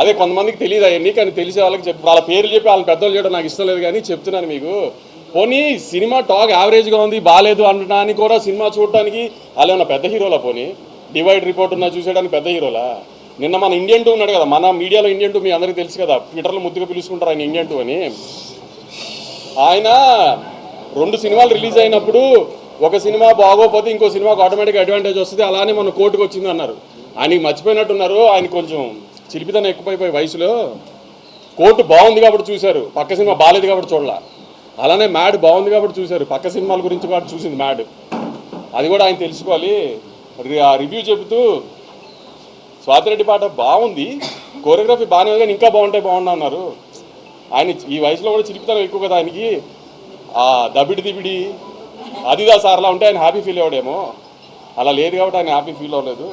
అదే కొంతమందికి తెలియదు అవన్నీ, కానీ తెలిసే వాళ్ళకి చెప్పి వాళ్ళ పేర్లు చెప్పి వాళ్ళ పెద్దలు చేయడం నాకు ఇష్టం లేదు. కానీ చెప్తున్నాను మీకు, పోనీ సినిమా టాక్ యావరేజ్గా ఉంది బాగాలేదు అనడానికి కూడా సినిమా చూడటానికి వాళ్ళు ఏమన్నా పెద్ద హీరోలా? పోనీ డివైడ్ రిపోర్ట్ ఉన్నా చూసేయడానికి పెద్ద హీరోలా? నిన్న మన ఇండియన్ 2 ఉన్నాడు కదా, మన మీడియాలో ఇండియన్ 2 మీ అందరికీ తెలుసు కదా, ట్విట్టర్లో ముద్దుగా పిలుచుకుంటారు ఆయన ఇండియన్ 2 అని. ఆయన 2 సినిమాలు రిలీజ్ అయినప్పుడు ఒక సినిమా బాగోపోతే ఇంకో సినిమాకు ఆటోమేటిక్గా అడ్వాంటేజ్ వస్తుంది, అలానే మన కోర్టుకు వచ్చింది అన్నారు. ఆయనకి మర్చిపోయినట్టున్నారు, ఆయన కొంచెం చిలిపితనం ఎక్కువైపోయి వయసులో. కోర్టు బాగుంది కాబట్టి చూశారు, పక్క సినిమా బాగాలేదు కాబట్టి చూడాల. అలానే మ్యాడ్ బాగుంది కాబట్టి చూశారు, పక్క సినిమాల గురించి కాబట్టి చూసింది మ్యాడ్. అది కూడా ఆయన తెలుసుకోవాలి. ఆ రివ్యూ చెబుతూ స్వాతిరెడ్డి పాట బాగుంది, కోరియోగ్రఫీ బాగానే ఉంది, కానీ ఇంకా బాగుండా అన్నారు. ఆయన ఈ వయసులో కూడా చిలిపితనం ఎక్కువ కదా ఆయనకి. ఆ దబిడి అదిదా సార్లా ఉంటే ఆయన హ్యాపీ ఫీల్ అవ్వడేమో, అలా లేదు కాబట్టి ఆయన హ్యాపీ ఫీల్ అవ్వలేదు.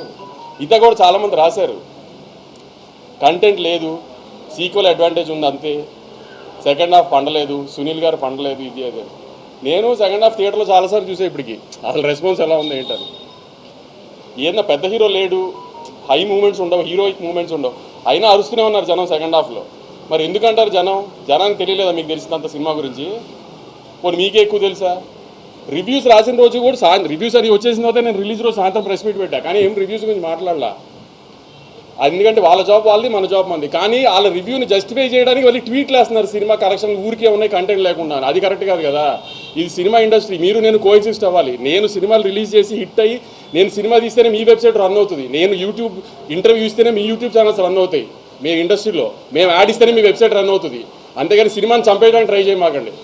ఇత కూడా చాలామంది రాశారు, కంటెంట్ లేదు, సీక్వెల్ అడ్వాంటేజ్ ఉంది అంతే, సెకండ్ హాఫ్ పండలేదు, సునీల్ గారు పండలేదు, ఇది అదే. నేను సెకండ్ హాఫ్ థియేటర్లో చాలాసార్లు చూసే ఇప్పటికి అసలు రెస్పాన్స్ ఎలా ఉంది ఏంటని. ఏదన్నా పెద్ద హీరో లేడు, హై మూమెంట్స్ ఉండవు, హీరోయిక్ మూమెంట్స్ ఉండవు, అయినా అరుస్తూనే ఉన్నారు జనం సెకండ్ హాఫ్లో. మరి ఎందుకంటారు జనానికి తెలియలేదా మీకు తెలిసినంత సినిమా గురించి? పోనీ మీకే ఎక్కువ తెలుసా? రివ్యూస్ రాసిన రోజు కూడా రివ్యూస్ అది వచ్చేసిన తర్వాత నేను రిలీజ్ రోజు సాయంత్రం ప్రెస్ మీట్ పెట్టా, కానీ ఏం రివ్యూస్ గురించి మాట్లాడలా. ఎందుకంటే వాళ్ళ జాబ్ వాళ్ళది, మన జాబ్ మంది. కానీ వాళ్ళ రివ్యూని జస్టిఫై చేయడానికి వాళ్ళు ట్వీట్లు వేస్తున్నారు, సినిమా కరెక్షన్ ఊరికే ఉన్నాయి కంటెంట్ లేకుండా. అది కరెక్ట్ కాదు కదా. ఇది సినిమా ఇండస్ట్రీ, మీరు నేను కోఎగ్జిస్ట్ అవ్వాలి. నేను సినిమాలు రిలీజ్ చేసి హిట్ అయ్యి నేను సినిమా తీస్తేనే మీ వెబ్సైట్ రన్ అవుతుంది, నేను యూట్యూబ్ ఇంటర్వ్యూ ఇస్తేనే మీ యూట్యూబ్ ఛానల్స్ రన్ అవుతాయి. మీ ఇండస్ట్రీలో మేము యాడ్ ఇస్తేనే మీ వెబ్సైట్ రన్ అవుతుంది. అంతేగాని సినిమాని చంపేయడానికి ట్రై చేయమాకండి.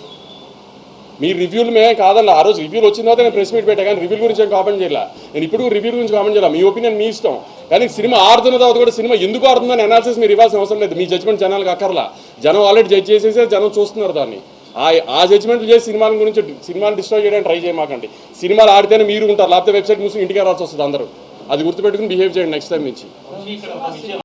మీ రివ్యూలు మేమే కాదన్న, ఆ రోజు రివ్యూలు వచ్చిన తర్వాత నేను ప్రెస్ మీట్ పెట్టా, కానీ రివ్యూల గురించి ఏం కామెంట్ చేయాల. నేను ఇప్పుడు రివ్యూ గురించి కామెంట్ చేయాలి, మీ ఒపీనియన్ మీ ఇష్టం. కానీ సినిమా ఆడుతున్న తర్వాత కూడా సినిమా ఎందుకు ఆడుతుందని అనాలిసిస్ మీరు ఇవ్వాల్సిన అవసరం లేదు. మీ జడ్జ్మెంట్ జనాలకు అక్కర్లా, జనం ఆల్రెడీ జడ్జ్ చేసేసే జనం చూస్తున్నారు దాన్ని. ఆ జడ్జ్మెంట్లు చేసి సినిమాని డిస్ట్రాయ్ చేయడానికి ట్రై చేయమాకండి. సినిమాలు ఆడితేనే మీరు ఉంటారు, లేకపోతే వెబ్సైట్ మూసి ఇంటికి రావాల్సి వస్తుంది అందరూ. అది గుర్తుపెట్టుకుని బిహేవ్ చేయండి నెక్స్ట్ టైం నుంచి.